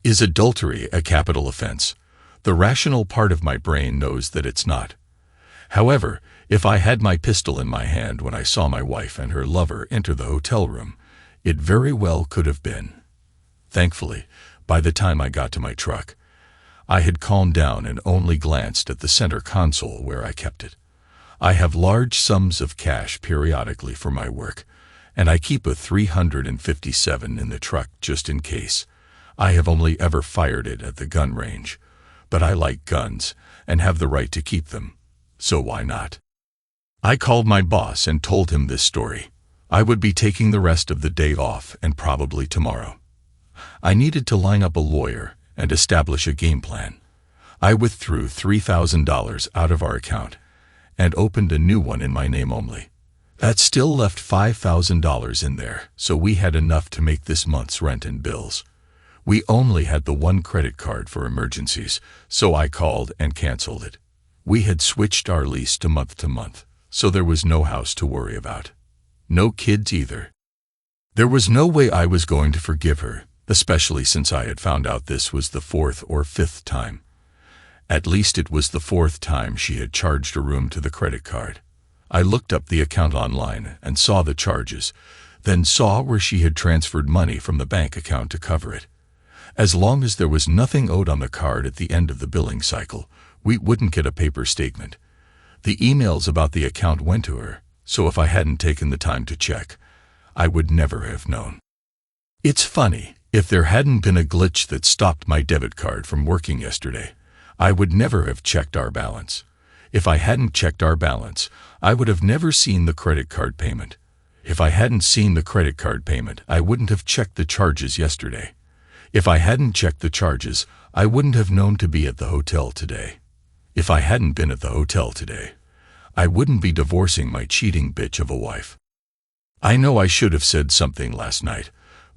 Is adultery a capital offense? The rational part of my brain knows that it's not. However, if I had my pistol in my hand when I saw my wife and her lover enter the hotel room, it very well could have been. Thankfully, by the time I got to my truck, I had calmed down and only glanced at the center console where I kept it. I have large sums of cash periodically for my work, and I keep a 357 in the truck just in case. I have only ever fired it at the gun range, but I like guns and have the right to keep them, so why not? I called my boss and told him this story. I would be taking the rest of the day off and probably tomorrow. I needed to line up a lawyer and establish a game plan. I withdrew $3,000 out of our account and opened a new one in my name only. That still left $5,000 in there, so we had enough to make this month's rent and bills. We only had the one credit card for emergencies, so I called and canceled it. We had switched our lease to month, so there was no house to worry about. No kids either. There was no way I was going to forgive her, especially since I had found out this was the 4th or 5th time. At least it was the 4th time she had charged a room to the credit card. I looked up the account online and saw the charges, then saw where she had transferred money from the bank account to cover it. As long as there was nothing owed on the card at the end of the billing cycle, we wouldn't get a paper statement. The emails about the account went to her, so if I hadn't taken the time to check, I would never have known. It's funny, if there hadn't been a glitch that stopped my debit card from working yesterday, I would never have checked our balance. If I hadn't checked our balance, I would have never seen the credit card payment. If I hadn't seen the credit card payment, I wouldn't have checked the charges yesterday. If I hadn't checked the charges, I wouldn't have known to be at the hotel today. If I hadn't been at the hotel today, I wouldn't be divorcing my cheating bitch of a wife. I know I should have said something last night,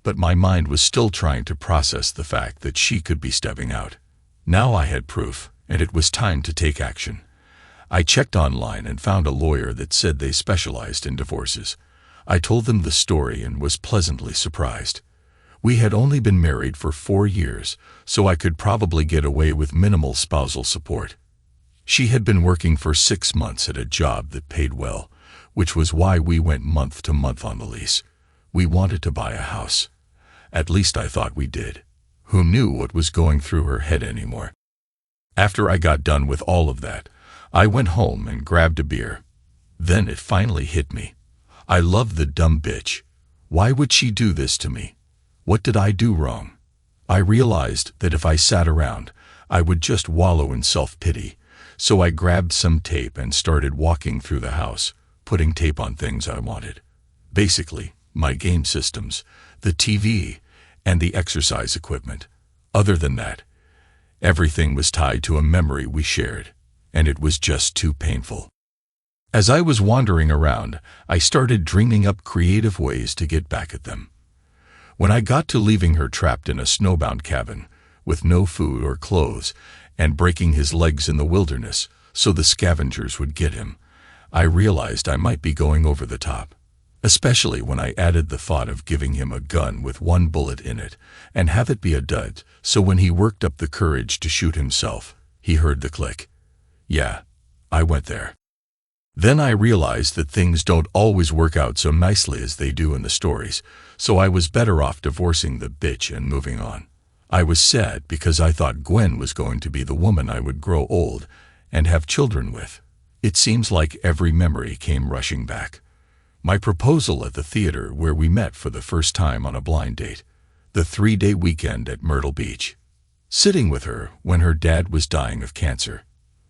but my mind was still trying to process the fact that she could be stepping out. Now I had proof, and it was time to take action. I checked online and found a lawyer that said they specialized in divorces. I told them the story and was pleasantly surprised. We had only been married for 4 years, so I could probably get away with minimal spousal support. She had been working for 6 months at a job that paid well, which was why we went month to month on the lease. We wanted to buy a house. At least I thought we did. Who knew what was going through her head anymore? After I got done with all of that, I went home and grabbed a beer. Then it finally hit me. I love the dumb bitch. Why would she do this to me? What did I do wrong? I realized that if I sat around, I would just wallow in self-pity, so I grabbed some tape and started walking through the house, putting tape on things I wanted. Basically, my game systems, the TV, and the exercise equipment. Other than that, everything was tied to a memory we shared, and it was just too painful. As I was wandering around, I started dreaming up creative ways to get back at them. When I got to leaving her trapped in a snowbound cabin, with no food or clothes, and breaking his legs in the wilderness so the scavengers would get him, I realized I might be going over the top. Especially when I added the thought of giving him a gun with 1 bullet in it and have it be a dud, so when he worked up the courage to shoot himself, he heard the click. Yeah, I went there. Then I realized that things don't always work out so nicely as they do in the stories, so I was better off divorcing the bitch and moving on. I was sad because I thought Gwen was going to be the woman I would grow old and have children with. It seems like every memory came rushing back. My proposal at the theater where we met for the first time on a blind date, the 3-day weekend at Myrtle Beach, sitting with her when her dad was dying of cancer,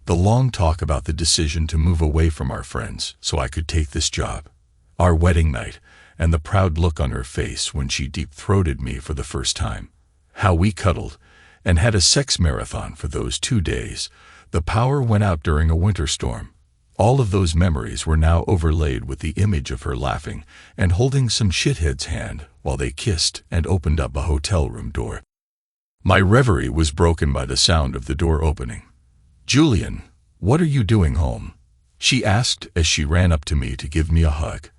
the long talk about the decision to move away from our friends so I could take this job, our wedding night, and the proud look on her face when she deep-throated me for the first time, how we cuddled and had a sex marathon for those 2 days. The power went out during a winter storm. All of those memories were now overlaid with the image of her laughing and holding some shithead's hand while they kissed and opened up a hotel room door. My reverie was broken by the sound of the door opening. "Julian, what are you doing home?" she asked as she ran up to me to give me a hug.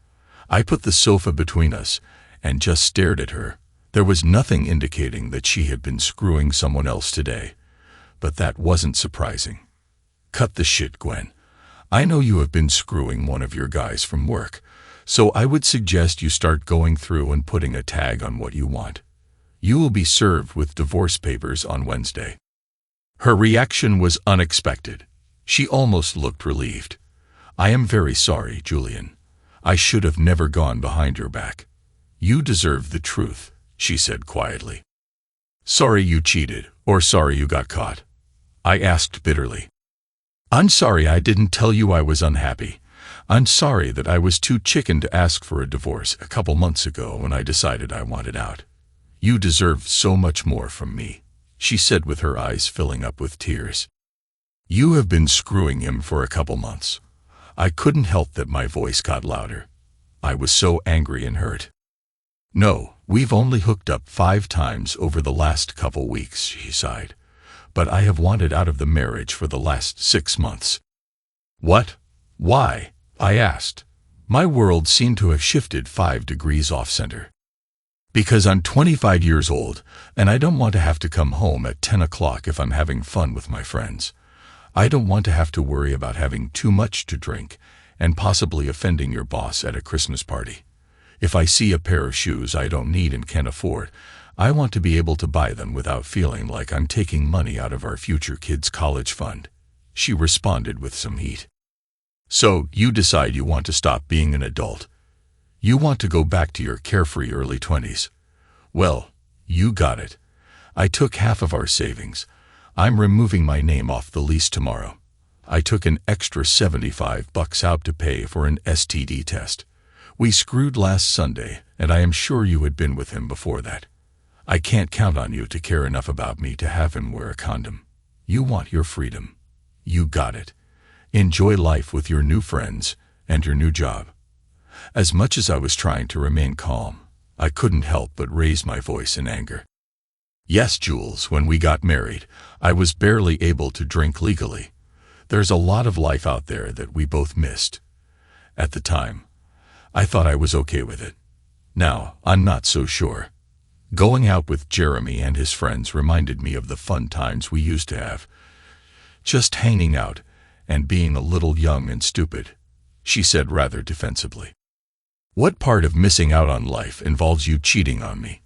I put the sofa between us and just stared at her, There was nothing indicating that she had been screwing someone else today, but that wasn't surprising. Cut the shit, Gwen. I know you have been screwing one of your guys from work, so I would suggest you start going through and putting a tag on what you want. You will be served with divorce papers on Wednesday. Her reaction was unexpected. She almost looked relieved. I am very sorry, Julian. I should have never gone behind your back. You deserve the truth, she said quietly. Sorry you cheated, or sorry you got caught? I asked bitterly. I'm sorry I didn't tell you I was unhappy. I'm sorry that I was too chicken to ask for a divorce a couple months ago when I decided I wanted out. You deserve so much more from me, she said with her eyes filling up with tears. You have been screwing him for a couple months. I couldn't help that my voice got louder. I was so angry and hurt. No, we've only hooked up 5 times over the last couple weeks, she sighed. But I have wanted out of the marriage for the last 6 months. What? Why? I asked. My world seemed to have shifted 5 degrees off-center. Because I'm 25 years old, and I don't want to have to come home at 10 o'clock if I'm having fun with my friends. I don't want to have to worry about having too much to drink and possibly offending your boss at a Christmas party. If I see a pair of shoes I don't need and can't afford, I want to be able to buy them without feeling like I'm taking money out of our future kids' college fund. She responded with some heat. So, you decide you want to stop being an adult. You want to go back to your carefree early 20s. Well, you got it. I took half of our savings. I'm removing my name off the lease tomorrow. I took an extra $75 out to pay for an STD test. We screwed last Sunday, and I am sure you had been with him before that. I can't count on you to care enough about me to have him wear a condom. You want your freedom. You got it. Enjoy life with your new friends and your new job. As much as I was trying to remain calm, I couldn't help but raise my voice in anger. Yes, Jules, when we got married, I was barely able to drink legally. There's a lot of life out there that we both missed. At the time, I thought I was okay with it. Now, I'm not so sure. Going out with Jeremy and his friends reminded me of the fun times we used to have. Just hanging out and being a little young and stupid, she said rather defensively. What part of missing out on life involves you cheating on me?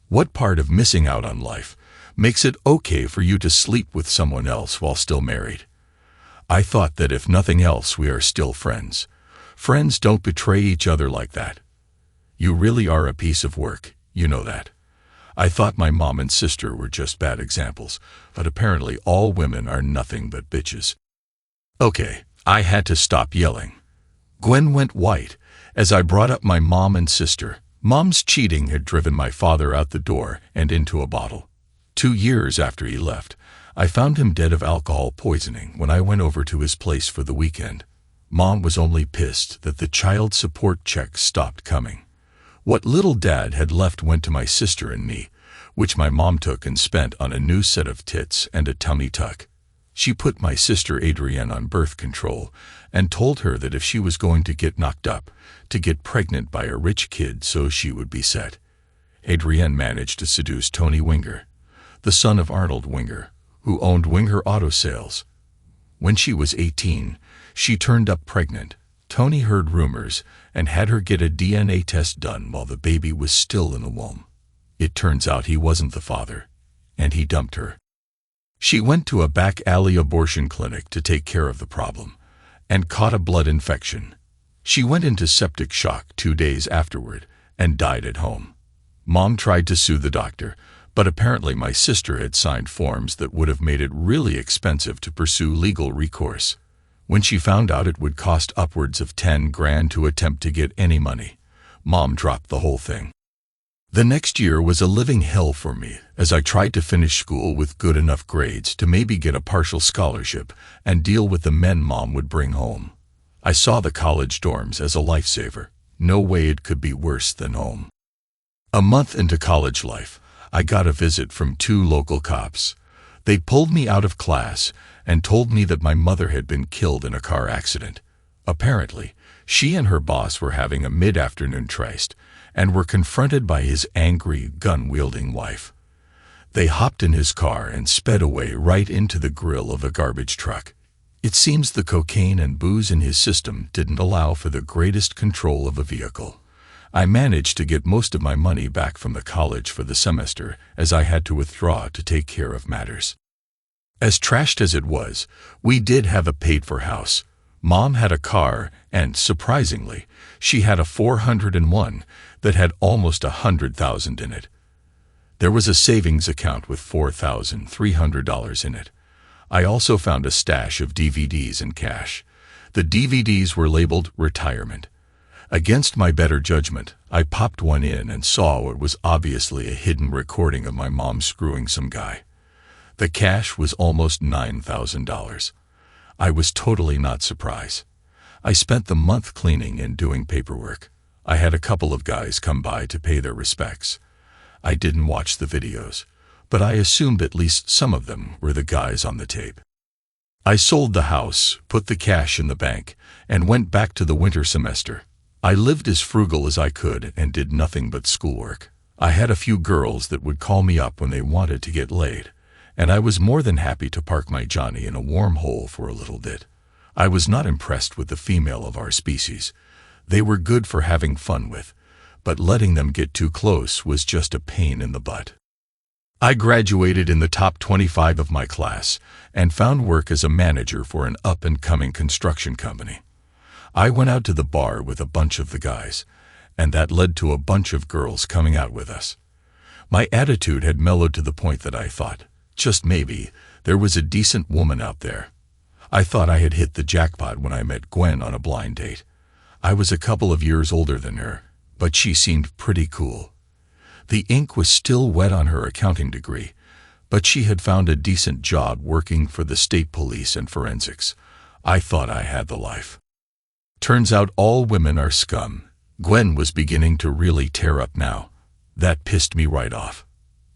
What part of missing out on life makes it okay for you to sleep with someone else while still married? I thought that if nothing else we are still friends. Friends don't betray each other like that. You really are a piece of work, you know that. I thought my mom and sister were just bad examples, but apparently all women are nothing but bitches. Okay, I had to stop yelling. Gwen went white as I brought up my mom and sister. Mom's cheating had driven my father out the door and into a bottle. 2 years after he left, I found him dead of alcohol poisoning when I went over to his place for the weekend. Mom was only pissed that the child support checks stopped coming. What little Dad had left went to my sister and me, which my mom took and spent on a new set of tits and a tummy tuck. She put my sister Adrienne on birth control and told her that if she was going to get knocked up, to get pregnant by a rich kid so she would be set. Adrienne managed to seduce Tony Winger, the son of Arnold Winger, who owned Winger Auto Sales. When she was 18, she turned up pregnant. Tony heard rumors and had her get a DNA test done while the baby was still in the womb. It turns out he wasn't the father, and he dumped her. She went to a back alley abortion clinic to take care of the problem, and caught a blood infection. She went into septic shock 2 days afterward and died at home. Mom tried to sue the doctor, but apparently my sister had signed forms that would have made it really expensive to pursue legal recourse. When she found out it would cost upwards of 10 grand to attempt to get any money, Mom dropped the whole thing. The next year was a living hell for me as I tried to finish school with good enough grades to maybe get a partial scholarship and deal with the men Mom would bring home. I saw the college dorms as a lifesaver. No way it could be worse than home. A month into college life, I got a visit from 2 local cops. They pulled me out of class and told me that my mother had been killed in a car accident. Apparently, she and her boss were having a mid-afternoon tryst, and were confronted by his angry, gun-wielding wife. They hopped in his car and sped away right into the grill of a garbage truck. It seems the cocaine and booze in his system didn't allow for the greatest control of a vehicle. I managed to get most of my money back from the college for the semester, as I had to withdraw to take care of matters. As trashed as it was, we did have a paid-for house. Mom had a car, and, surprisingly, she had a 401 that had almost $100,000 in it. There was a savings account with $4,300 in it. I also found a stash of DVDs and cash. The DVDs were labeled retirement. Against my better judgment, I popped one in and saw what was obviously a hidden recording of my mom screwing some guy. The cash was almost $9,000. I was totally not surprised. I spent the month cleaning and doing paperwork. I had a couple of guys come by to pay their respects. I didn't watch the videos, but I assumed at least some of them were the guys on the tape. I sold the house, put the cash in the bank, and went back to the winter semester. I lived as frugal as I could and did nothing but schoolwork. I had a few girls that would call me up when they wanted to get laid, and I was more than happy to park my Johnny in a warm hole for a little bit. I was not impressed with the female of our species. They were good for having fun with, but letting them get too close was just a pain in the butt. I graduated in the top 25 of my class and found work as a manager for an up-and-coming construction company. I went out to the bar with a bunch of the guys, and that led to a bunch of girls coming out with us. My attitude had mellowed to the point that I thought, just maybe, there was a decent woman out there. I thought I had hit the jackpot when I met Gwen on a blind date. I was a couple of years older than her, but she seemed pretty cool. The ink was still wet on her accounting degree, but she had found a decent job working for the state police and forensics. I thought I had the life. Turns out all women are scum. Gwen was beginning to really tear up now. That pissed me right off.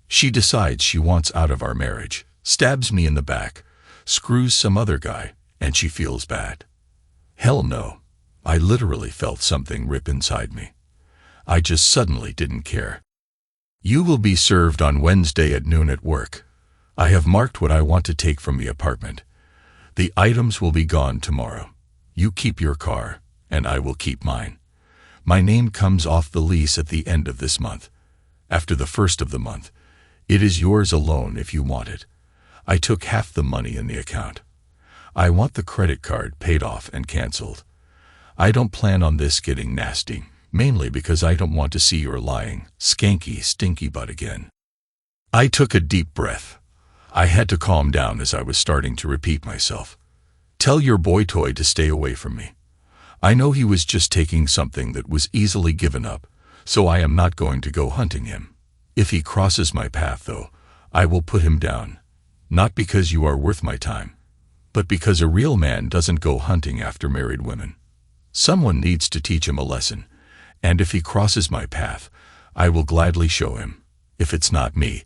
She decides she wants out of our marriage, stabs me in the back, screws some other guy, and she feels bad. Hell no. I literally felt something rip inside me. I just suddenly didn't care. You will be served on Wednesday at noon at work. I have marked what I want to take from the apartment. The items will be gone tomorrow. You keep your car, and I will keep mine. My name comes off the lease at the end of this month. After the first of the month, it is yours alone if you want it. I took half the money in the account. I want the credit card paid off and canceled. I don't plan on this getting nasty, mainly because I don't want to see your lying, skanky, stinky butt again. I took a deep breath. I had to calm down as I was starting to repeat myself. Tell your boy toy to stay away from me. I know he was just taking something that was easily given up, so I am not going to go hunting him. If he crosses my path, though, I will put him down. Not because you are worth my time, but because a real man doesn't go hunting after married women. Someone needs to teach him a lesson, and if he crosses my path, I will gladly show him. If it's not me,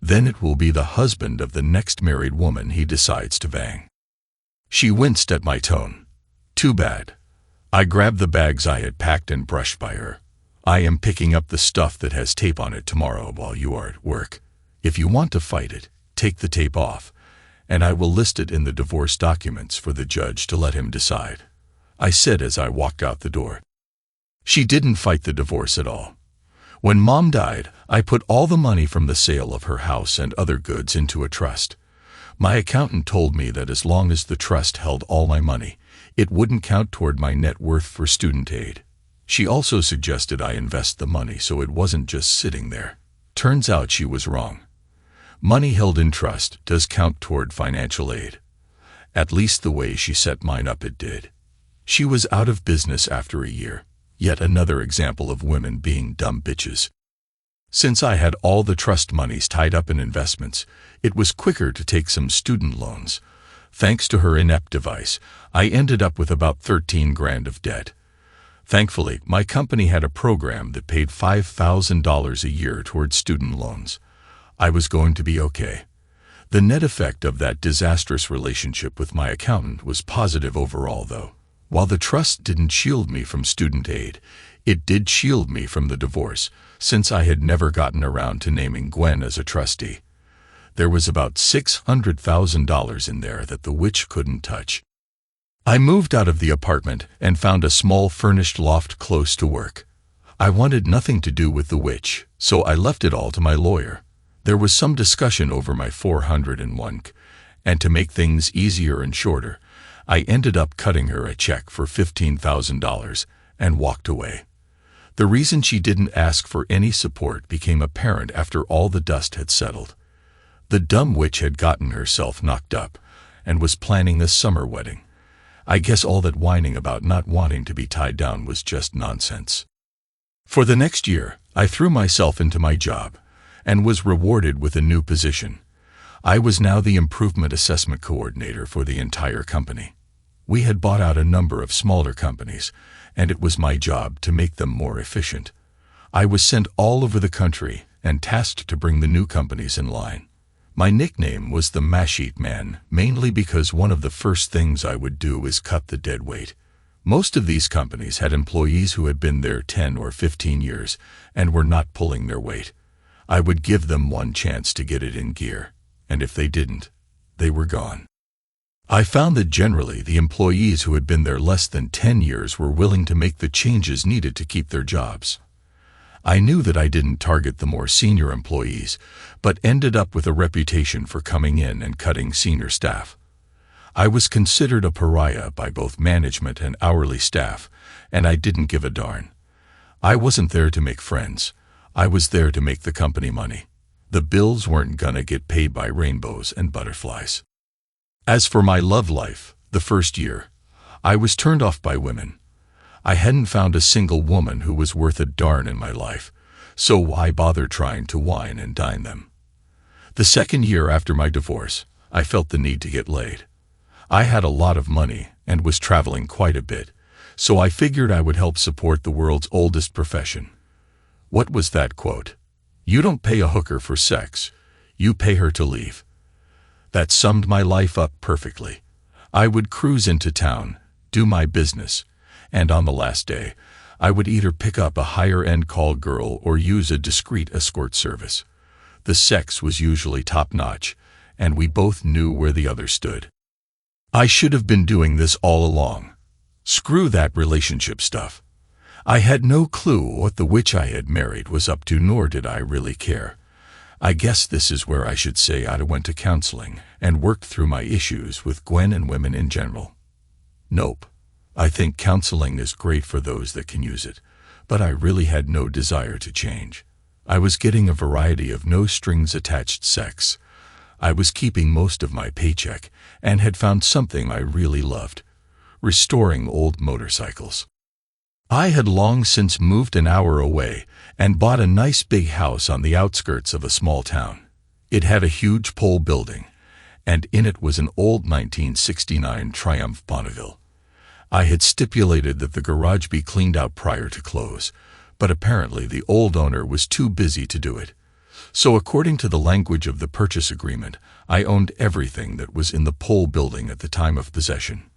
then it will be the husband of the next married woman he decides to bang. She winced at my tone. Too bad. I grabbed the bags I had packed and brushed by her. I am picking up the stuff that has tape on it tomorrow while you are at work. If you want to fight it, take the tape off, and I will list it in the divorce documents for the judge to let him decide, I said as I walked out the door. She didn't fight the divorce at all. When Mom died, I put all the money from the sale of her house and other goods into a trust. My accountant told me that as long as the trust held all my money, it wouldn't count toward my net worth for student aid. She also suggested I invest the money so it wasn't just sitting there. Turns out she was wrong. Money held in trust does count toward financial aid. At least the way she set mine up it did. She was out of business after a year. Yet another example of women being dumb bitches. Since I had all the trust monies tied up in investments, it was quicker to take some student loans. Thanks to her inept device, I ended up with about 13 grand of debt. Thankfully, my company had a program that paid $5,000 a year towards student loans. I was going to be okay. The net effect of that disastrous relationship with my accountant was positive overall, though. While the trust didn't shield me from student aid, it did shield me from the divorce, since I had never gotten around to naming Gwen as a trustee. There was about $600,000 in there that the witch couldn't touch. I moved out of the apartment and found a small furnished loft close to work. I wanted nothing to do with the witch, so I left it all to my lawyer. There was some discussion over my 401k, and to make things easier and shorter, I ended up cutting her a check for $15,000 and walked away. The reason she didn't ask for any support became apparent after all the dust had settled. The dumb witch had gotten herself knocked up and was planning this summer wedding. I guess all that whining about not wanting to be tied down was just nonsense. For the next year, I threw myself into my job and was rewarded with a new position. I was now the improvement assessment coordinator for the entire company. We had bought out a number of smaller companies, and it was my job to make them more efficient. I was sent all over the country and tasked to bring the new companies in line. My nickname was the Masheet Man, mainly because one of the first things I would do is cut the dead weight. Most of these companies had employees who had been there 10 or 15 years and were not pulling their weight. I would give them one chance to get it in gear, and if they didn't, they were gone. I found that generally the employees who had been there less than 10 years were willing to make the changes needed to keep their jobs. I knew that I didn't target the more senior employees, but ended up with a reputation for coming in and cutting senior staff. I was considered a pariah by both management and hourly staff, and I didn't give a darn. I wasn't there to make friends. I was there to make the company money. The bills weren't gonna get paid by rainbows and butterflies. As for my love life, the first year, I was turned off by women. I hadn't found a single woman who was worth a darn in my life, so why bother trying to wine and dine them? The second year after my divorce, I felt the need to get laid. I had a lot of money and was traveling quite a bit, so I figured I would help support the world's oldest profession. What was that quote? You don't pay a hooker for sex, you pay her to leave. That summed my life up perfectly. I would cruise into town, do my business, and on the last day, I would either pick up a higher-end call girl or use a discreet escort service. The sex was usually top-notch, and we both knew where the other stood. I should have been doing this all along. Screw that relationship stuff. I had no clue what the witch I had married was up to, nor did I really care. I guess this is where I should say I went to counseling and worked through my issues with Gwen and women in general. Nope. I think counseling is great for those that can use it, but I really had no desire to change. I was getting a variety of no-strings-attached sex. I was keeping most of my paycheck and had found something I really loved: restoring old motorcycles. I had long since moved an hour away and bought a nice big house on the outskirts of a small town. It had a huge pole building, and in it was an old 1969 Triumph Bonneville. I had stipulated that the garage be cleaned out prior to close, but apparently the old owner was too busy to do it. So according to the language of the purchase agreement, I owned everything that was in the pole building at the time of possession.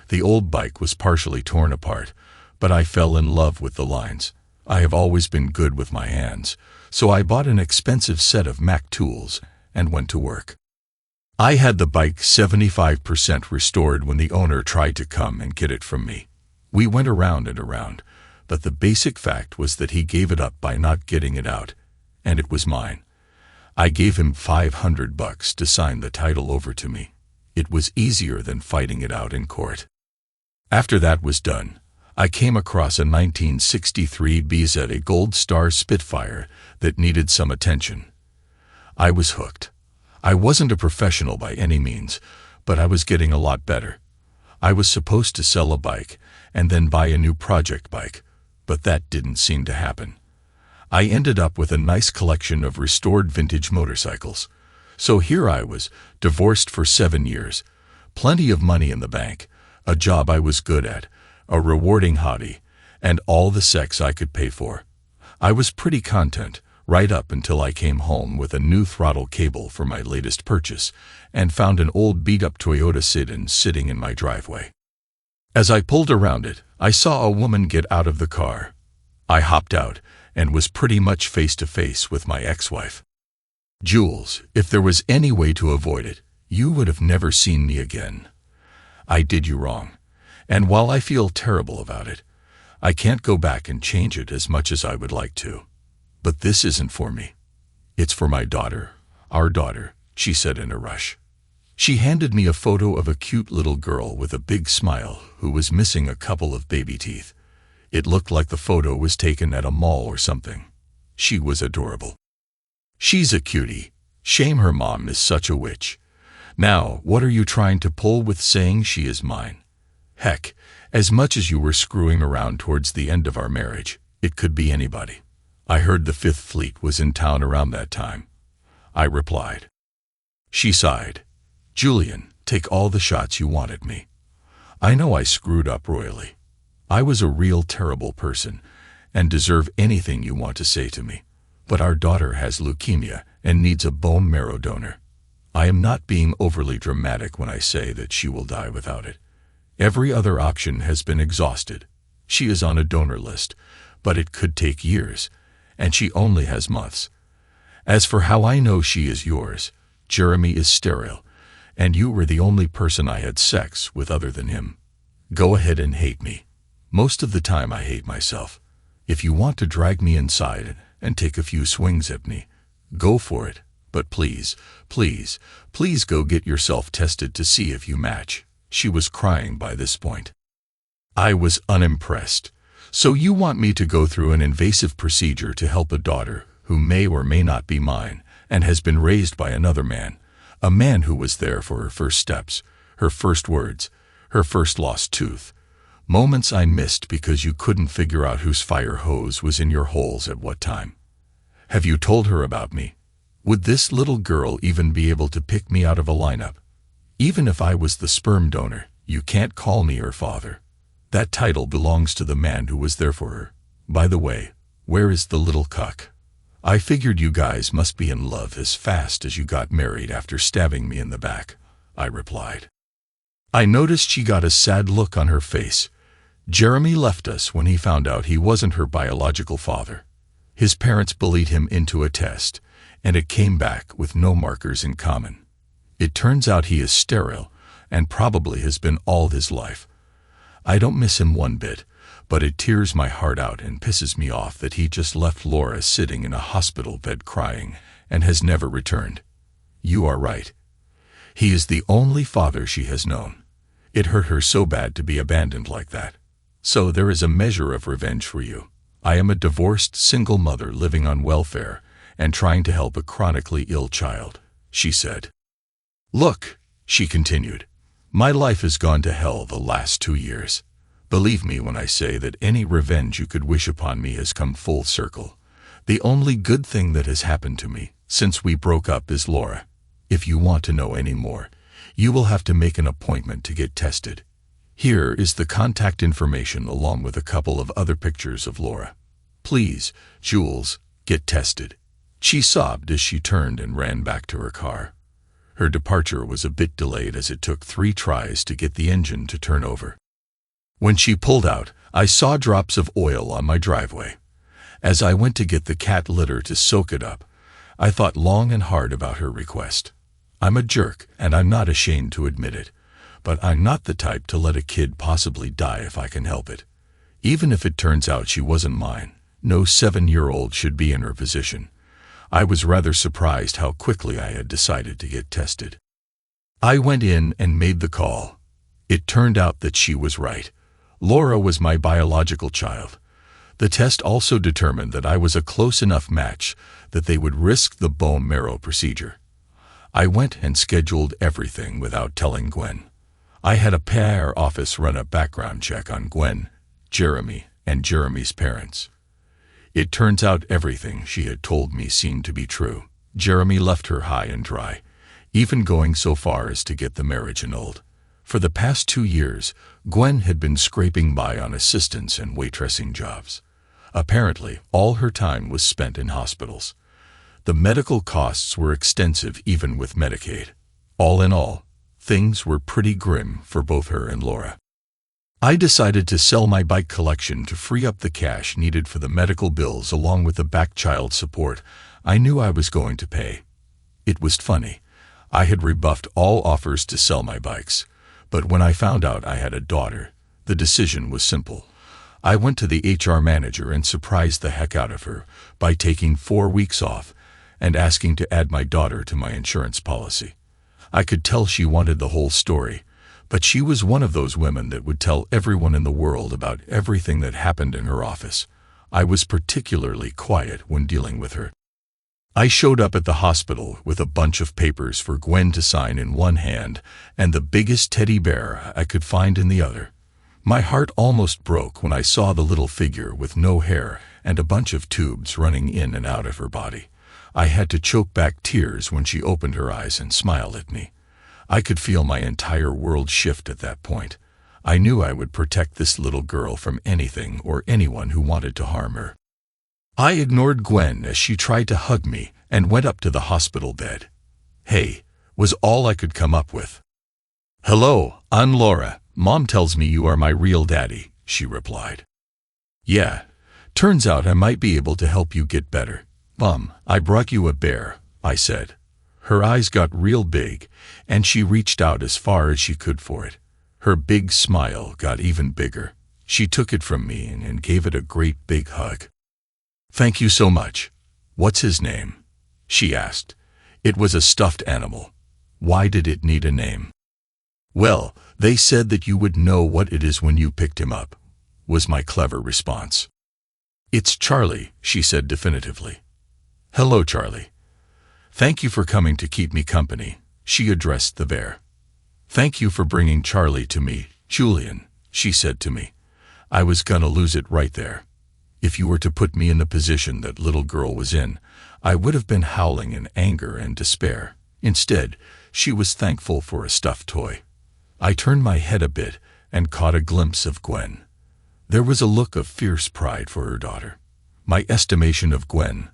The old bike was partially torn apart, but I fell in love with the lines. I have always been good with my hands, so I bought an expensive set of Mac tools and went to work. I had the bike 75% restored when the owner tried to come and get it from me. We went around and around, but the basic fact was that he gave it up by not getting it out, and it was mine. I gave him $500 to sign the title over to me. It was easier than fighting it out in court. After that was done, I came across a 1963 BZ Gold Star Spitfire that needed some attention. I was hooked. I wasn't a professional by any means, but I was getting a lot better. I was supposed to sell a bike and then buy a new project bike, but that didn't seem to happen. I ended up with a nice collection of restored vintage motorcycles. So here I was, divorced for 7 years, plenty of money in the bank, a job I was good at, a rewarding hobby, and all the sex I could pay for. I was pretty content, right up until I came home with a new throttle cable for my latest purchase and found an old beat-up Toyota sedan sitting in my driveway. As I pulled around it, I saw a woman get out of the car. I hopped out and was pretty much face to face with my ex-wife. Jules, if there was any way to avoid it, you would have never seen me again. I did you wrong, and while I feel terrible about it, I can't go back and change it as much as I would like to. But this isn't for me. It's for my daughter, our daughter, she said in a rush. She handed me a photo of a cute little girl with a big smile who was missing a couple of baby teeth. It looked like the photo was taken at a mall or something. She was adorable. She's a cutie. Shame her mom is such a witch. Now, what are you trying to pull with saying she is mine? Heck, as much as you were screwing around towards the end of our marriage, it could be anybody. I heard the Fifth Fleet was in town around that time, I replied. She sighed. Julian, take all the shots you want at me. I know I screwed up royally. I was a real terrible person and deserve anything you want to say to me. But our daughter has leukemia and needs a bone marrow donor. I am not being overly dramatic when I say that she will die without it. Every other option has been exhausted. She is on a donor list, but it could take years, and she only has months. As for how I know she is yours, Jeremy is sterile, and you were the only person I had sex with other than him. Go ahead and hate me. Most of the time I hate myself. If you want to drag me inside and take a few swings at me, go for it. But please, please, please go get yourself tested to see if you match. She was crying by this point. I was unimpressed. So you want me to go through an invasive procedure to help a daughter who may or may not be mine and has been raised by another man, a man who was there for her first steps, her first words, her first lost tooth, moments I missed because you couldn't figure out whose fire hose was in your holes at what time. Have you told her about me? Would this little girl even be able to pick me out of a lineup? Even if I was the sperm donor, you can't call me her father. That title belongs to the man who was there for her. By the way, where is the little cuck? I figured you guys must be in love as fast as you got married after stabbing me in the back, I replied. I noticed she got a sad look on her face. Jeremy left us when he found out he wasn't her biological father. His parents bullied him into a test, and it came back with no markers in common. It turns out he is sterile, and probably has been all his life. I don't miss him one bit, but it tears my heart out and pisses me off that he just left Laura sitting in a hospital bed crying and has never returned. You are right. He is the only father she has known. It hurt her so bad to be abandoned like that. So there is a measure of revenge for you. I am a divorced single mother living on welfare and trying to help a chronically ill child, she said. Look, she continued, my life has gone to hell the last 2 years. Believe me when I say that any revenge you could wish upon me has come full circle. The only good thing that has happened to me since we broke up is Laura. If you want to know any more, you will have to make an appointment to get tested. Here is the contact information along with a couple of other pictures of Laura. Please, Jules, get tested. She sobbed as she turned and ran back to her car. Her departure was a bit delayed as it took 3 tries to get the engine to turn over. When she pulled out, I saw drops of oil on my driveway. As I went to get the cat litter to soak it up, I thought long and hard about her request. I'm a jerk, and I'm not ashamed to admit it, but I'm not the type to let a kid possibly die if I can help it. Even if it turns out she wasn't mine, no 7-year-old should be in her position. I was rather surprised how quickly I had decided to get tested. I went in and made the call. It turned out that she was right. Laura was my biological child. The test also determined that I was a close enough match that they would risk the bone marrow procedure. I went and scheduled everything without telling Gwen. I had a PR office run a background check on Gwen, Jeremy, and Jeremy's parents. It turns out everything she had told me seemed to be true. Jeremy left her high and dry, even going so far as to get the marriage annulled. For the past 2 years, Gwen had been scraping by on assistance and waitressing jobs. Apparently, all her time was spent in hospitals. The medical costs were extensive even with Medicaid. All in all, things were pretty grim for both her and Laura. I decided to sell my bike collection to free up the cash needed for the medical bills along with the back child support I knew I was going to pay. It was funny. I had rebuffed all offers to sell my bikes, but when I found out I had a daughter, the decision was simple. I went to the HR manager and surprised the heck out of her by taking 4 weeks off and asking to add my daughter to my insurance policy. I could tell she wanted the whole story, but she was one of those women that would tell everyone in the world about everything that happened in her office. I was particularly quiet when dealing with her. I showed up at the hospital with a bunch of papers for Gwen to sign in one hand and the biggest teddy bear I could find in the other. My heart almost broke when I saw the little figure with no hair and a bunch of tubes running in and out of her body. I had to choke back tears when she opened her eyes and smiled at me. I could feel my entire world shift at that point. I knew I would protect this little girl from anything or anyone who wanted to harm her. I ignored Gwen as she tried to hug me and went up to the hospital bed. "Hey," was all I could come up with. "Hello, I'm Laura. Mom tells me you are my real daddy," she replied. "Yeah, turns out I might be able to help you get better. Mom, I brought you a bear," I said. Her eyes got real big, and she reached out as far as she could for it. Her big smile got even bigger. She took it from me and gave it a great big hug. "Thank you so much. What's his name?" she asked. It was a stuffed animal. Why did it need a name? "Well, they said that you would know what it is when you picked him up," was my clever response. "It's Charlie," she said definitively. "Hello, Charlie. Thank you for coming to keep me company," she addressed the bear. "Thank you for bringing Charlie to me, Julian," she said to me. I was gonna lose it right there. If you were to put me in the position that little girl was in, I would have been howling in anger and despair. Instead, she was thankful for a stuffed toy. I turned my head a bit and caught a glimpse of Gwen. There was a look of fierce pride for her daughter. My estimation of Gwen,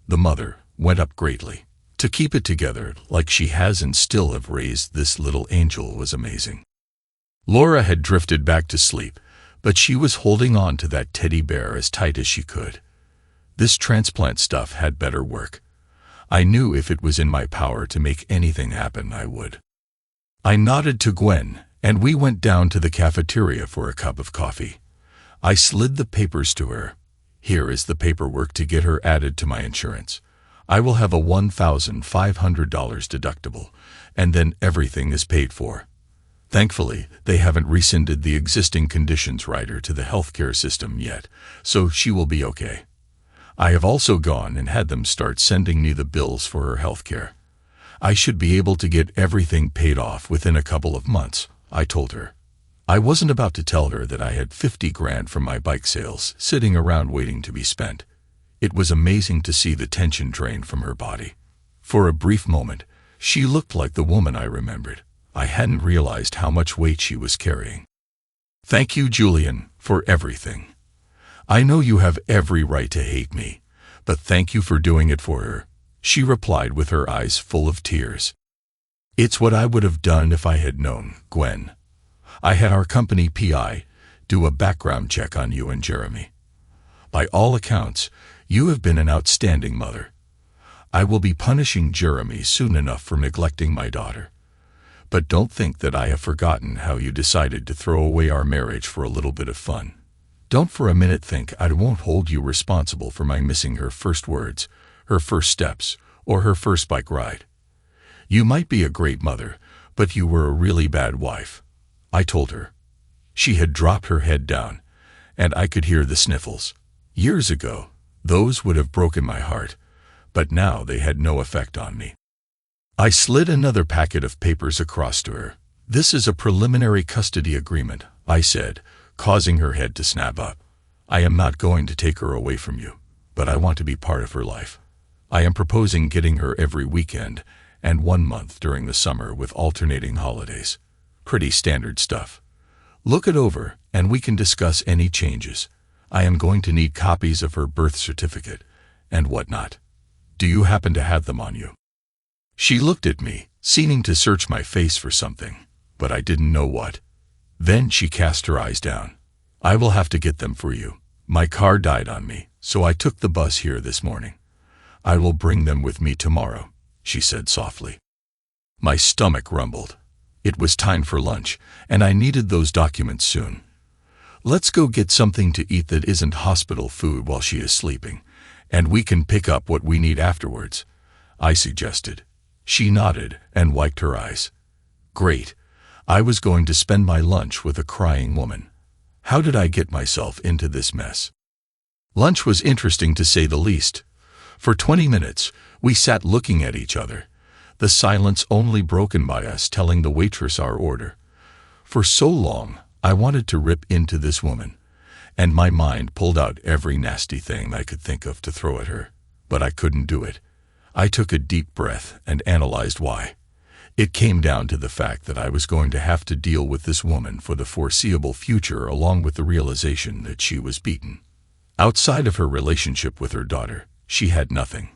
the mother, went up greatly. To keep it together like she has and still have raised this little angel was amazing. Laura had drifted back to sleep, but she was holding on to that teddy bear as tight as she could. This transplant stuff had better work. I knew if it was in my power to make anything happen, I would. I nodded to Gwen, and we went down to the cafeteria for a cup of coffee. I slid the papers to her. "Here is the paperwork to get her added to my insurance. I will have a $1,500 deductible, and then everything is paid for." Thankfully, they haven't rescinded the existing conditions rider to the healthcare system yet, so she will be okay. I have also gone and had them start sending me the bills for her healthcare. I should be able to get everything paid off within a couple of months, I told her. I wasn't about to tell her that I had 50 grand from my bike sales sitting around waiting to be spent. It was amazing to see the tension drain from her body. For a brief moment, she looked like the woman I remembered. I hadn't realized how much weight she was carrying. "Thank you, Julian, for everything. I know you have every right to hate me, but thank you for doing it for her," she replied with her eyes full of tears. "It's what I would have done if I had known, Gwen. I had our company PI do a background check on you and Jeremy. By all accounts, you have been an outstanding mother. I will be punishing Jeremy soon enough for neglecting my daughter. But don't think that I have forgotten how you decided to throw away our marriage for a little bit of fun. Don't for a minute think I won't hold you responsible for my missing her first words, her first steps, or her first bike ride. You might be a great mother, but you were a really bad wife," I told her. She had dropped her head down, and I could hear the sniffles. Years ago, those would have broken my heart, but now they had no effect on me. I slid another packet of papers across to her. "This is a preliminary custody agreement," I said, causing her head to snap up. "I am not going to take her away from you, but I want to be part of her life. I am proposing getting her every weekend and 1 month during the summer with alternating holidays. Pretty standard stuff. Look it over and we can discuss any changes. I am going to need copies of her birth certificate and whatnot. Do you happen to have them on you?" She looked at me, seeming to search my face for something, but I didn't know what. Then she cast her eyes down. I will have to get them for you. My car died on me, so I took the bus here this morning. I will bring them with me tomorrow, she said softly. My stomach rumbled. It was time for lunch, and I needed those documents soon. Let's go get something to eat that isn't hospital food while she is sleeping, and we can pick up what we need afterwards, I suggested. She nodded and wiped her eyes. Great. I was going to spend my lunch with a crying woman. How did I get myself into this mess? Lunch was interesting to say the least. For 20 minutes, we sat looking at each other, the silence only broken by us telling the waitress our order. For so long, I wanted to rip into this woman, and my mind pulled out every nasty thing I could think of to throw at her, but I couldn't do it. I took a deep breath and analyzed why. It came down to the fact that I was going to have to deal with this woman for the foreseeable future, along with the realization that she was beaten. Outside of her relationship with her daughter, she had nothing.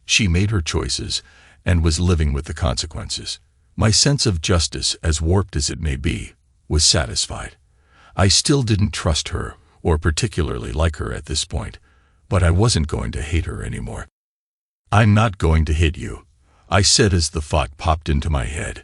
She made her choices and was living with the consequences. My sense of justice, as warped as it may be, was satisfied. I still didn't trust her or particularly like her at this point, but I wasn't going to hate her anymore. I'm not going to hit you, I said as the thought popped into my head.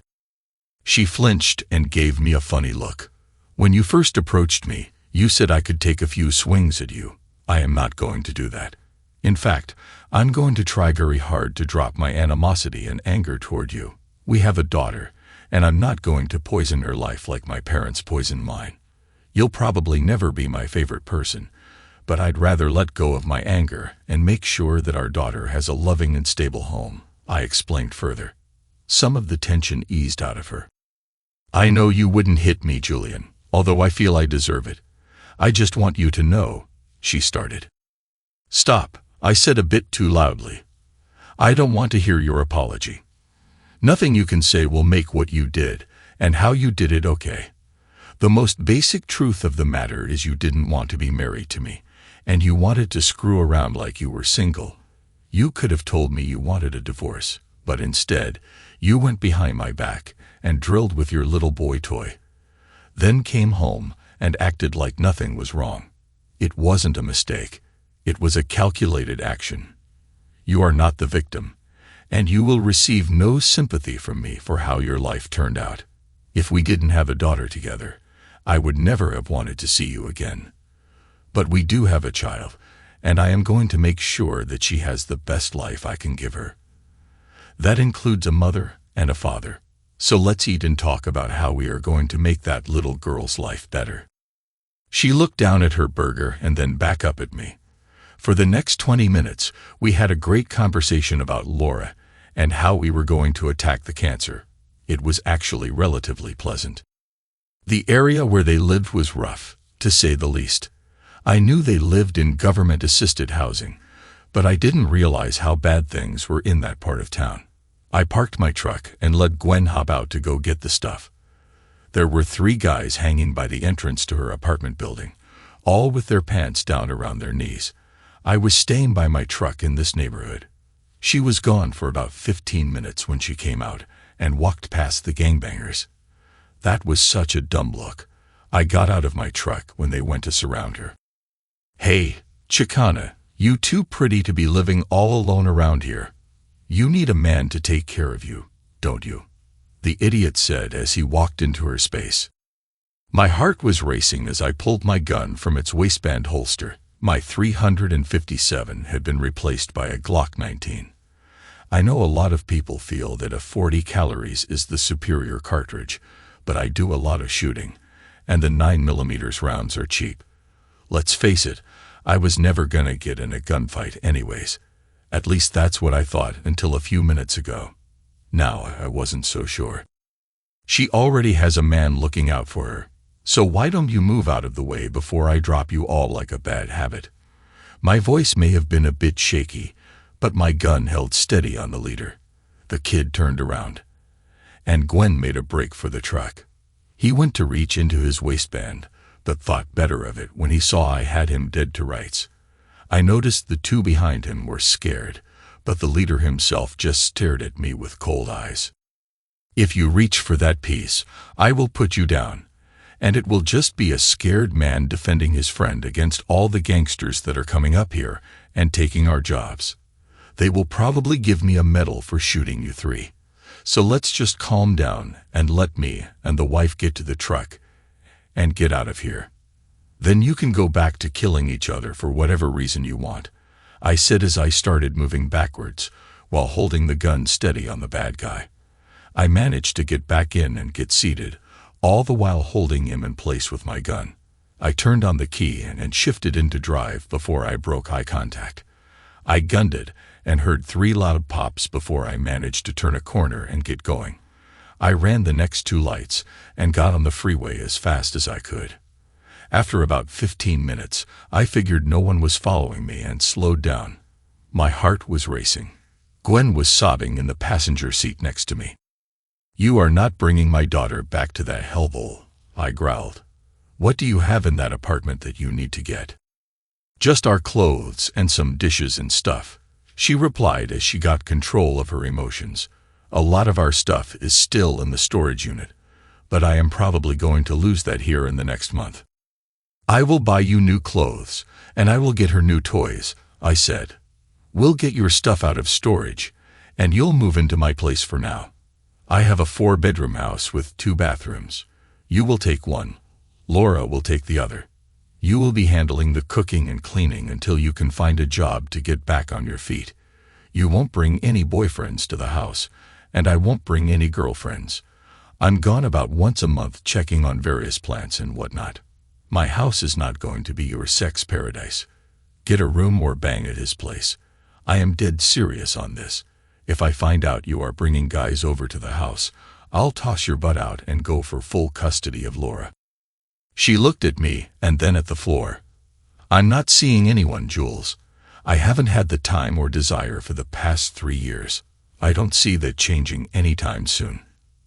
She flinched and gave me a funny look. When you first approached me, you said I could take a few swings at you. I am not going to do that. In fact, I'm going to try very hard to drop my animosity and anger toward you. We have a daughter, and I'm not going to poison her life like my parents poisoned mine. You'll probably never be my favorite person, but I'd rather let go of my anger and make sure that our daughter has a loving and stable home, I explained further. Some of the tension eased out of her. I know you wouldn't hit me, Julian, although I feel I deserve it. I just want you to know, she started. Stop, I said a bit too loudly. I don't want to hear your apology. Nothing you can say will make what you did and how you did it okay. The most basic truth of the matter is you didn't want to be married to me, and you wanted to screw around like you were single. You could have told me you wanted a divorce, but instead, you went behind my back and drilled with your little boy toy. Then came home and acted like nothing was wrong. It wasn't a mistake. It was a calculated action. You are not the victim, and you will receive no sympathy from me for how your life turned out. If we didn't have a daughter together, I would never have wanted to see you again. But we do have a child, and I am going to make sure that she has the best life I can give her. That includes a mother and a father. So let's eat and talk about how we are going to make that little girl's life better. She looked down at her burger and then back up at me. For the next 20 minutes, we had a great conversation about Laura and how we were going to attack the cancer. It was actually relatively pleasant. The area where they lived was rough, to say the least. I knew they lived in government-assisted housing, but I didn't realize how bad things were in that part of town. I parked my truck and let Gwen hop out to go get the stuff. There were 3 guys hanging by the entrance to her apartment building, all with their pants down around their knees. I was staying by my truck in this neighborhood. She was gone for about 15 minutes when she came out and walked past the gangbangers. That was such a dumb look. I got out of my truck when they went to surround her. Hey, Chicana, you too pretty to be living all alone around here. You need a man to take care of you, don't you? The idiot said as he walked into her space. My heart was racing as I pulled my gun from its waistband holster. My .357 had been replaced by a Glock 19. I know a lot of people feel that a 40 calories is the superior cartridge, but I do a lot of shooting, and the 9mm rounds are cheap. Let's face it, I was never gonna get in a gunfight anyways. At least that's what I thought until a few minutes ago. Now I wasn't so sure. She already has a man looking out for her, so why don't you move out of the way before I drop you all like a bad habit? My voice may have been a bit shaky, but my gun held steady on the leader. The kid turned around, and Gwen made a break for the truck. He went to reach into his waistband, but thought better of it when he saw I had him dead to rights. I noticed the 2 behind him were scared, but the leader himself just stared at me with cold eyes. If you reach for that piece, I will put you down, and it will just be a scared man defending his friend against all the gangsters that are coming up here and taking our jobs. They will probably give me a medal for shooting you three. So let's just calm down and let me and the wife get to the truck and get out of here. Then you can go back to killing each other for whatever reason you want," I said as I started moving backwards while holding the gun steady on the bad guy. I managed to get back in and get seated, all the while holding him in place with my gun. I turned on the key and shifted into drive before I broke eye contact. I gunned it and heard 3 loud pops before I managed to turn a corner and get going. I ran the next 2 lights and got on the freeway as fast as I could. After about 15 minutes, I figured no one was following me and slowed down. My heart was racing. Gwen was sobbing in the passenger seat next to me. "You are not bringing my daughter back to that hellhole," I growled. "What do you have in that apartment that you need to get?" "Just our clothes and some dishes and stuff," she replied as she got control of her emotions. "A lot of our stuff is still in the storage unit, but I am probably going to lose that here in the next month." "I will buy you new clothes, and I will get her new toys," I said. "We'll get your stuff out of storage, and you'll move into my place for now. I have a 4-bedroom house with 2 bathrooms. You will take one. Laura will take the other. You will be handling the cooking and cleaning until you can find a job to get back on your feet. You won't bring any boyfriends to the house, and I won't bring any girlfriends. I'm gone about once a month checking on various plants and whatnot. My house is not going to be your sex paradise. Get a room or bang at his place. I am dead serious on this. If I find out you are bringing guys over to the house, I'll toss your butt out and go for full custody of Laura." She looked at me and then at the floor. "I'm not seeing anyone, Jules. I haven't had the time or desire for the past 3 years. I don't see that changing anytime soon.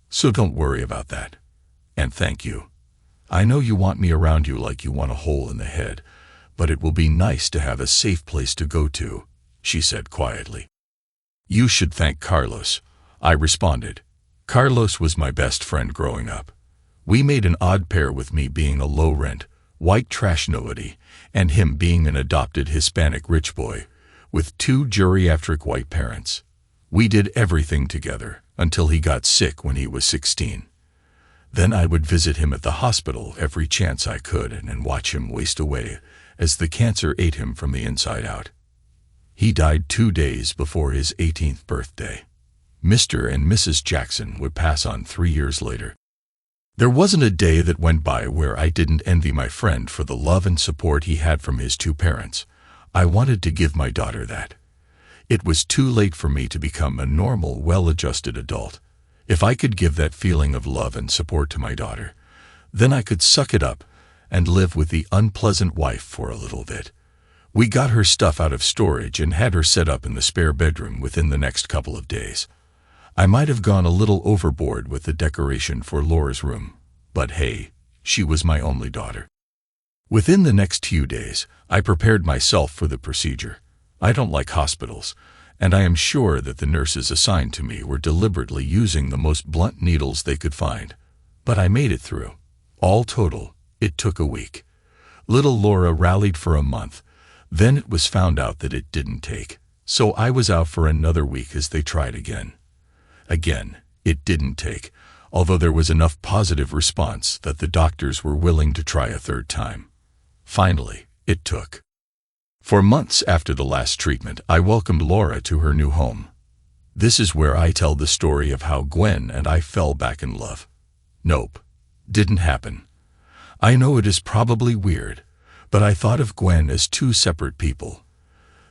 So don't worry about that. And thank you. I know you want me around you like you want a hole in the head, but it will be nice to have a safe place to go to," she said quietly. "You should thank Carlos," I responded. "Carlos was my best friend growing up. We made an odd pair with me being a low-rent, white trash nobody, and him being an adopted Hispanic rich boy with 2 geriatric white parents. We did everything together until he got sick when he was 16. Then I would visit him at the hospital every chance I could and watch him waste away as the cancer ate him from the inside out. He died 2 days before his 18th birthday. Mr. and Mrs. Jackson would pass on 3 years later. There wasn't a day that went by where I didn't envy my friend for the love and support he had from his 2 parents. I wanted to give my daughter that. It was too late for me to become a normal, well-adjusted adult. If I could give that feeling of love and support to my daughter, then I could suck it up and live with the unpleasant wife for a little bit. We got her stuff out of storage and had her set up in the spare bedroom within the next couple of days. I might have gone a little overboard with the decoration for Laura's room, but hey, she was my only daughter. Within the next few days, I prepared myself for the procedure. I don't like hospitals, and I am sure that the nurses assigned to me were deliberately using the most blunt needles they could find. But I made it through. All total, it took a week. Little Laura rallied for a month. Then it was found out that it didn't take. So I was out for another week as they tried again. Again, it didn't take, although there was enough positive response that the doctors were willing to try a 3rd time. Finally, it took. For months after the last treatment, I welcomed Laura to her new home. This is where I tell the story of how Gwen and I fell back in love. Nope, didn't happen. I know it is probably weird, but I thought of Gwen as 2 separate people.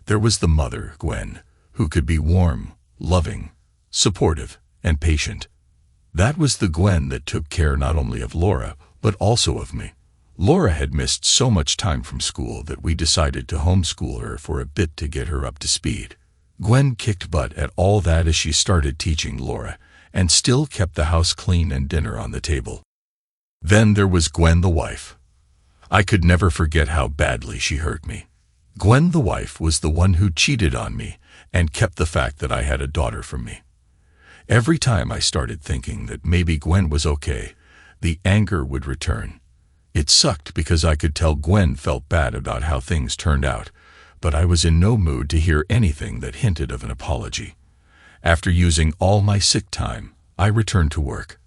There was the mother, Gwen, who could be warm, loving, supportive, and patient. That was the Gwen that took care not only of Laura, but also of me. Laura had missed so much time from school that we decided to homeschool her for a bit to get her up to speed. Gwen kicked butt at all that as she started teaching Laura, and still kept the house clean and dinner on the table. Then there was Gwen the wife. I could never forget how badly she hurt me. Gwen the wife was the one who cheated on me and kept the fact that I had a daughter from me. Every time I started thinking that maybe Gwen was okay, the anger would return. It sucked because I could tell Gwen felt bad about how things turned out, but I was in no mood to hear anything that hinted of an apology. After using all my sick time, I returned to work.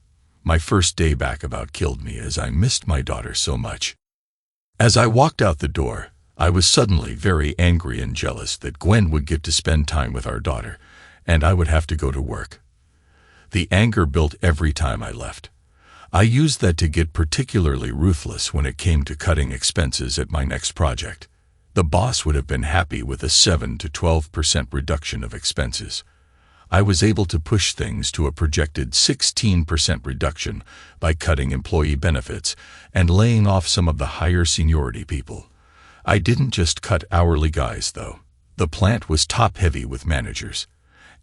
My first day back about killed me as I missed my daughter so much. As I walked out the door, I was suddenly very angry and jealous that Gwen would get to spend time with our daughter, and I would have to go to work. The anger built every time I left. I used that to get particularly ruthless when it came to cutting expenses at my next project. The boss would have been happy with a 7 to 12% reduction of expenses. I was able to push things to a projected 16% reduction by cutting employee benefits and laying off some of the higher seniority people. I didn't just cut hourly guys, though. The plant was top-heavy with managers,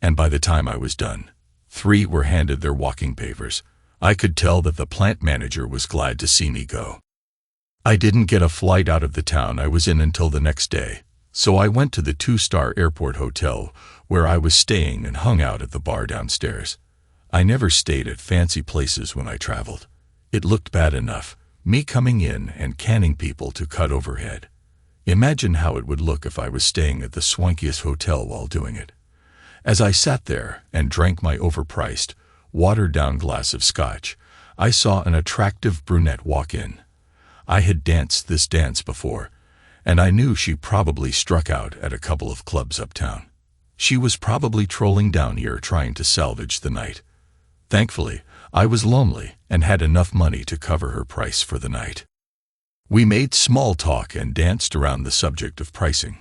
and by the time I was done, 3 were handed their walking papers. I could tell that the plant manager was glad to see me go. I didn't get a flight out of the town I was in until the next day, so I went to the 2-star airport hotel where I was staying and hung out at the bar downstairs. I never stayed at fancy places when I traveled. It looked bad enough, me coming in and canning people to cut overhead. Imagine how it would look if I was staying at the swankiest hotel while doing it. As I sat there and drank my overpriced, watered-down glass of scotch, I saw an attractive brunette walk in. I had danced this dance before, and I knew she probably struck out at a couple of clubs uptown. She was probably trolling down here trying to salvage the night. Thankfully, I was lonely and had enough money to cover her price for the night. We made small talk and danced around the subject of pricing.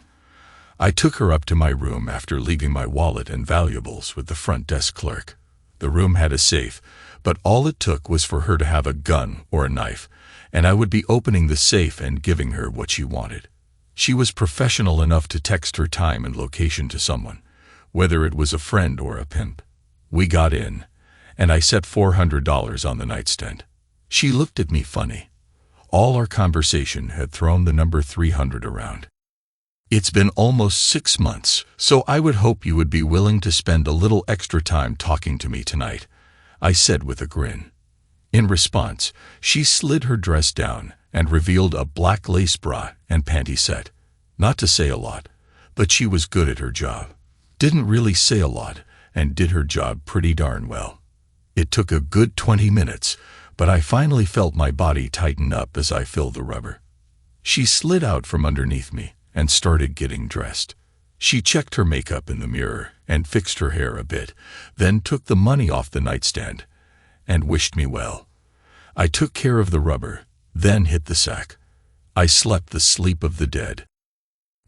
I took her up to my room after leaving my wallet and valuables with the front desk clerk. The room had a safe, but all it took was for her to have a gun or a knife, and I would be opening the safe and giving her what she wanted. She was professional enough to text her time and location to someone, whether it was a friend or a pimp. We got in, and I set $400 on the nightstand. She looked at me funny. All our conversation had thrown the number 300 around. It's been almost 6 months, so I would hope you would be willing to spend a little extra time talking to me tonight, I said with a grin. In response, she slid her dress down and revealed a black lace bra and panty set. Not to say a lot, but she was good at her job. Didn't really say a lot and did her job pretty darn well. It took a good 20 minutes, but I finally felt my body tighten up as I filled the rubber. She slid out from underneath me and started getting dressed. She checked her makeup in the mirror and fixed her hair a bit, then took the money off the nightstand and wished me well. I took care of the rubber, then hit the sack. I slept the sleep of the dead.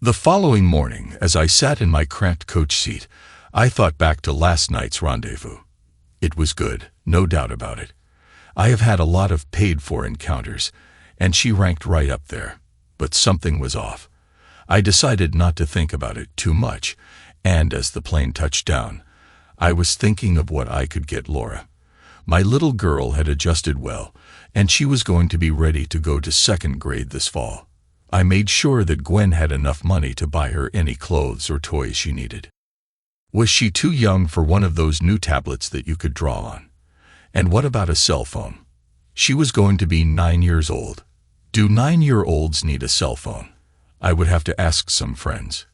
The following morning, as I sat in my cramped coach seat, I thought back to last night's rendezvous. It was good, no doubt about it. I have had a lot of paid-for encounters, and she ranked right up there, but something was off. I decided not to think about it too much, and as the plane touched down, I was thinking of what I could get Laura. My little girl had adjusted well, and she was going to be ready to go to 2nd grade this fall. I made sure that Gwen had enough money to buy her any clothes or toys she needed. Was she too young for one of those new tablets that you could draw on? And what about a cell phone? She was going to be 9 years old. Do 9-year-olds need a cell phone? I would have to ask some friends.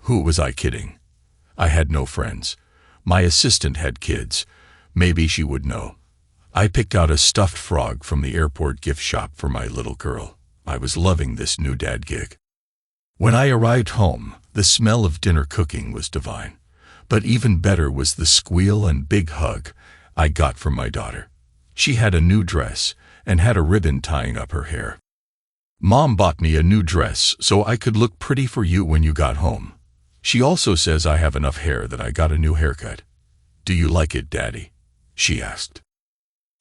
Who was I kidding? I had no friends. My assistant had kids. Maybe she would know. I picked out a stuffed frog from the airport gift shop for my little girl. I was loving this new dad gig. When I arrived home, the smell of dinner cooking was divine. But even better was the squeal and big hug I got from my daughter. She had a new dress and had a ribbon tying up her hair. Mom bought me a new dress so I could look pretty for you when you got home. She also says I have enough hair that I got a new haircut. Do you like it, Daddy? She asked.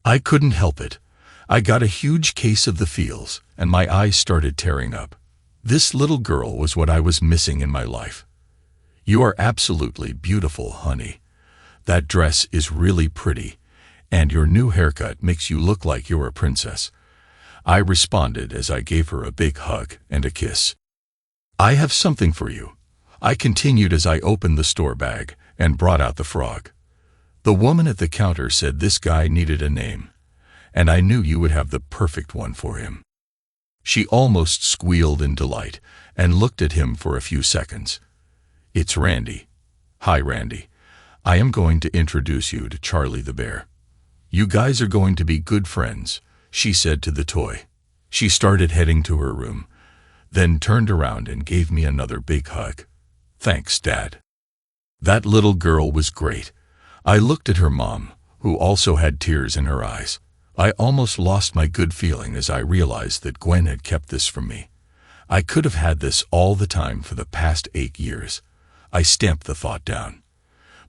I couldn't help it. I got a huge case of the feels, and my eyes started tearing up. This little girl was what I was missing in my life. You are absolutely beautiful, honey. That dress is really pretty, and your new haircut makes you look like you're a princess. I responded as I gave her a big hug and a kiss. I have something for you, I continued as I opened the store bag and brought out the frog. The woman at the counter said this guy needed a name, and I knew you would have the perfect one for him. She almost squealed in delight and looked at him for a few seconds. "It's Randy." "Hi, Randy. I am going to introduce you to Charlie the bear. You guys are going to be good friends," she said to the toy. She started heading to her room, then turned around and gave me another big hug. "Thanks, Dad." That little girl was great. I looked at her mom, who also had tears in her eyes. I almost lost my good feeling as I realized that Gwen had kept this from me. I could have had this all the time for the past 8 years. I stamped the thought down.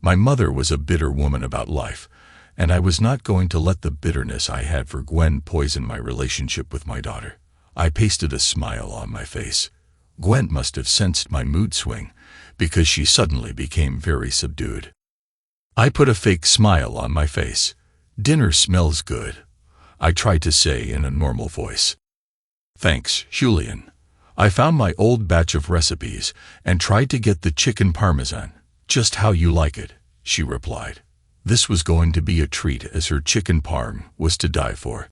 My mother was a bitter woman about life, and I was not going to let the bitterness I had for Gwen poison my relationship with my daughter. I pasted a smile on my face. Gwen must have sensed my mood swing, because she suddenly became very subdued. I put a fake smile on my face. "Dinner smells good," I tried to say in a normal voice. "Thanks, Julian. I found my old batch of recipes and tried to get the chicken parmesan, just how you like it," she replied. This was going to be a treat, as her chicken parm was to die for.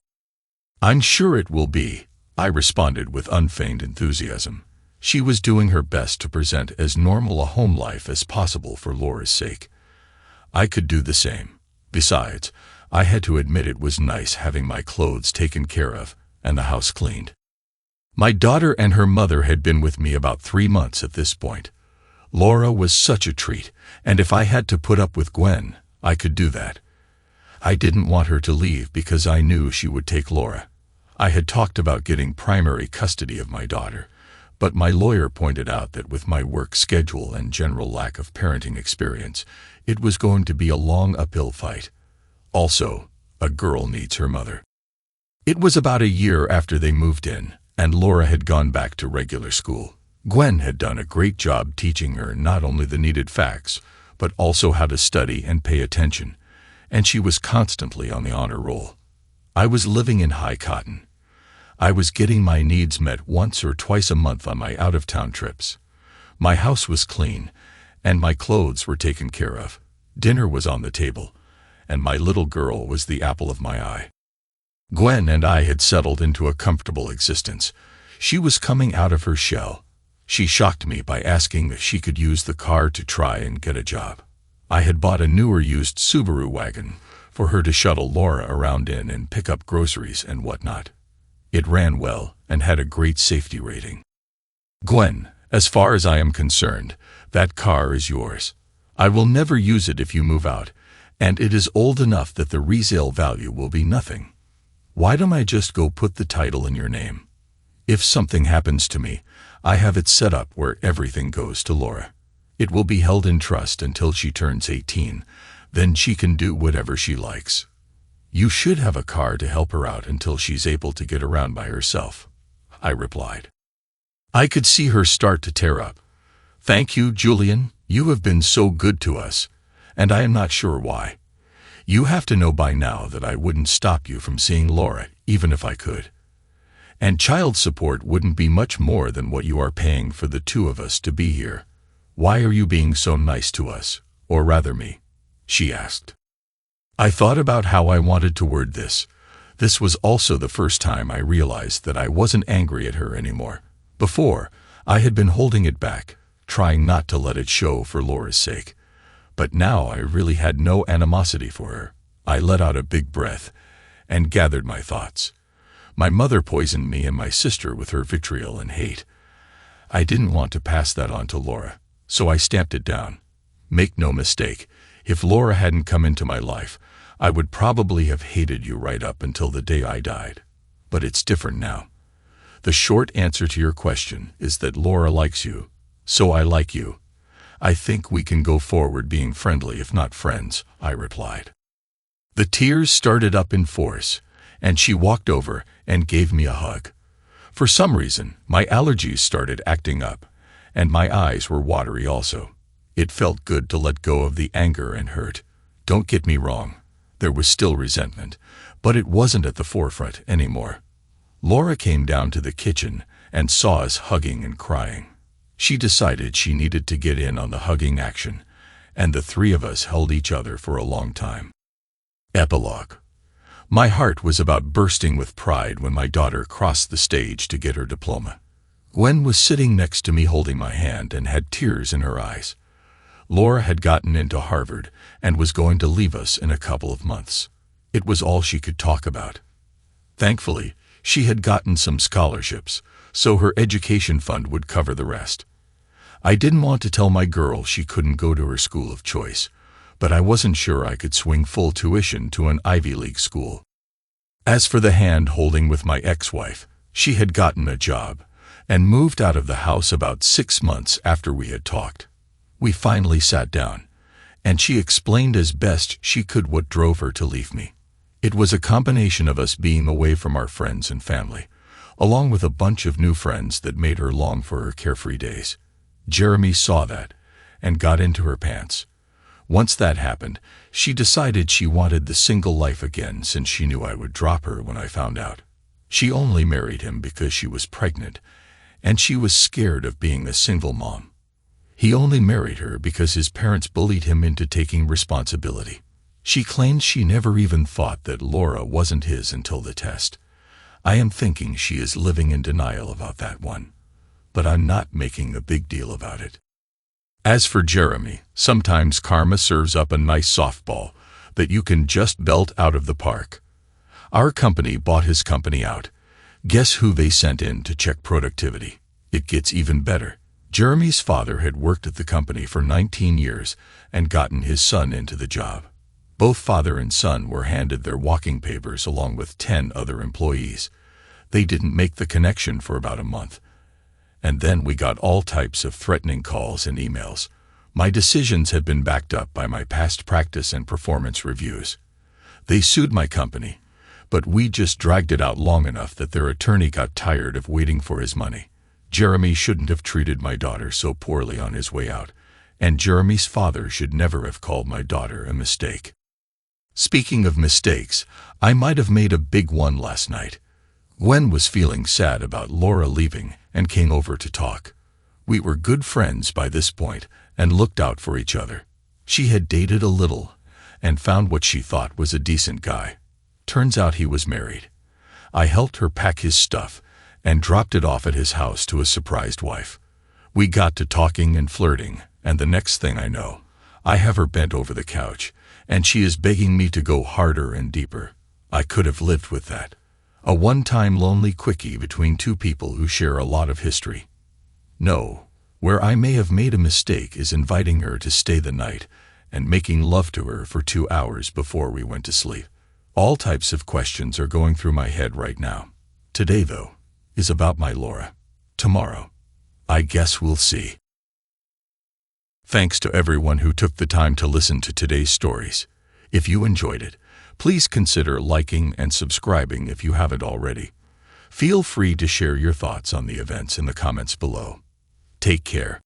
"I'm sure it will be," I responded with unfeigned enthusiasm. She was doing her best to present as normal a home life as possible for Laura's sake. I could do the same. Besides, I had to admit it was nice having my clothes taken care of and the house cleaned. My daughter and her mother had been with me about 3 months at this point. Laura was such a treat, and if I had to put up with Gwen, I could do that. I didn't want her to leave because I knew she would take Laura. I had talked about getting primary custody of my daughter, but my lawyer pointed out that with my work schedule and general lack of parenting experience, it was going to be a long uphill fight. Also, a girl needs her mother. It was about a year after they moved in, and Laura had gone back to regular school. Gwen had done a great job teaching her not only the needed facts, but also how to study and pay attention, and she was constantly on the honor roll. I was living in high cotton. I was getting my needs met once or twice a month on my out-of-town trips. My house was clean, and my clothes were taken care of. Dinner was on the table, and my little girl was the apple of my eye. Gwen and I had settled into a comfortable existence. She was coming out of her shell. She shocked me by asking if she could use the car to try and get a job. I had bought a newer used Subaru wagon for her to shuttle Laura around in and pick up groceries and whatnot. It ran well and had a great safety rating. "Gwen, as far as I am concerned, that car is yours. I will never use it if you move out, and it is old enough that the resale value will be nothing. Why don't I just go put the title in your name? If something happens to me, I have it set up where everything goes to Laura. It will be held in trust until she turns 18, then she can do whatever she likes. You should have a car to help her out until she's able to get around by herself," I replied. I could see her start to tear up. "Thank you, Julian. You have been so good to us, and I am not sure why. You have to know by now that I wouldn't stop you from seeing Laura, even if I could. And child support wouldn't be much more than what you are paying for the 2 of us to be here. Why are you being so nice to us, or rather me?" she asked. I thought about how I wanted to word this. This was also the first time I realized that I wasn't angry at her anymore. Before, I had been holding it back, trying not to let it show for Laura's sake. But now I really had no animosity for her. I let out a big breath and gathered my thoughts. My mother poisoned me and my sister with her vitriol and hate. I didn't want to pass that on to Laura, so I stamped it down. Make no mistake, if Laura hadn't come into my life, I would probably have hated you right up until the day I died. But it's different now. The short answer to your question is that Laura likes you, so I like you. I think we can go forward being friendly if not friends, I replied. The tears started up in force, and she walked over and gave me a hug. For some reason, my allergies started acting up, and my eyes were watery also. It felt good to let go of the anger and hurt. Don't get me wrong, there was still resentment, but it wasn't at the forefront anymore. Laura came down to the kitchen and saw us hugging and crying. She decided she needed to get in on the hugging action, and the 3 of us held each other for a long time. Epilogue. My heart was about bursting with pride when my daughter crossed the stage to get her diploma. Gwen was sitting next to me holding my hand and had tears in her eyes. Laura had gotten into Harvard and was going to leave us in a couple of months. It was all she could talk about. Thankfully, she had gotten some scholarships, so her education fund would cover the rest. I didn't want to tell my girl she couldn't go to her school of choice, but I wasn't sure I could swing full tuition to an Ivy League school. As for the hand-holding with my ex-wife, she had gotten a job and moved out of the house about 6 months after we had talked. We finally sat down, and she explained as best she could what drove her to leave me. It was a combination of us being away from our friends and family, along with a bunch of new friends that made her long for her carefree days. Jeremy saw that and got into her pants. Once that happened, she decided she wanted the single life again since she knew I would drop her when I found out. She only married him because she was pregnant, and she was scared of being a single mom. He only married her because his parents bullied him into taking responsibility. She claims she never even thought that Laura wasn't his until the test. I am thinking she is living in denial about that one, but I'm not making a big deal about it. As for Jeremy, sometimes karma serves up a nice softball that you can just belt out of the park. Our company bought his company out. Guess who they sent in to check productivity? It gets even better. Jeremy's father had worked at the company for 19 years and gotten his son into the job. Both father and son were handed their walking papers along with 10 other employees. They didn't make the connection for about a month. And then we got all types of threatening calls and emails. My decisions had been backed up by my past practice and performance reviews. They sued my company, but we just dragged it out long enough that their attorney got tired of waiting for his money. Jeremy shouldn't have treated my daughter so poorly on his way out, and Jeremy's father should never have called my daughter a mistake. Speaking of mistakes, I might have made a big one last night. Gwen was feeling sad about Laura leaving and came over to talk. We were good friends by this point and looked out for each other. She had dated a little and found what she thought was a decent guy. Turns out he was married. I helped her pack his stuff and dropped it off at his house to a surprised wife. We got to talking and flirting, and the next thing I know, I have her bent over the couch, and she is begging me to go harder and deeper. I could have lived with that. A one-time lonely quickie between two people who share a lot of history. No, where I may have made a mistake is inviting her to stay the night and making love to her for 2 hours before we went to sleep. All types of questions are going through my head right now. Today, though, is about my Laura. Tomorrow, I guess we'll see. Thanks to everyone who took the time to listen to today's stories. If you enjoyed it, please consider liking and subscribing if you haven't already. Feel free to share your thoughts on the events in the comments below. Take care.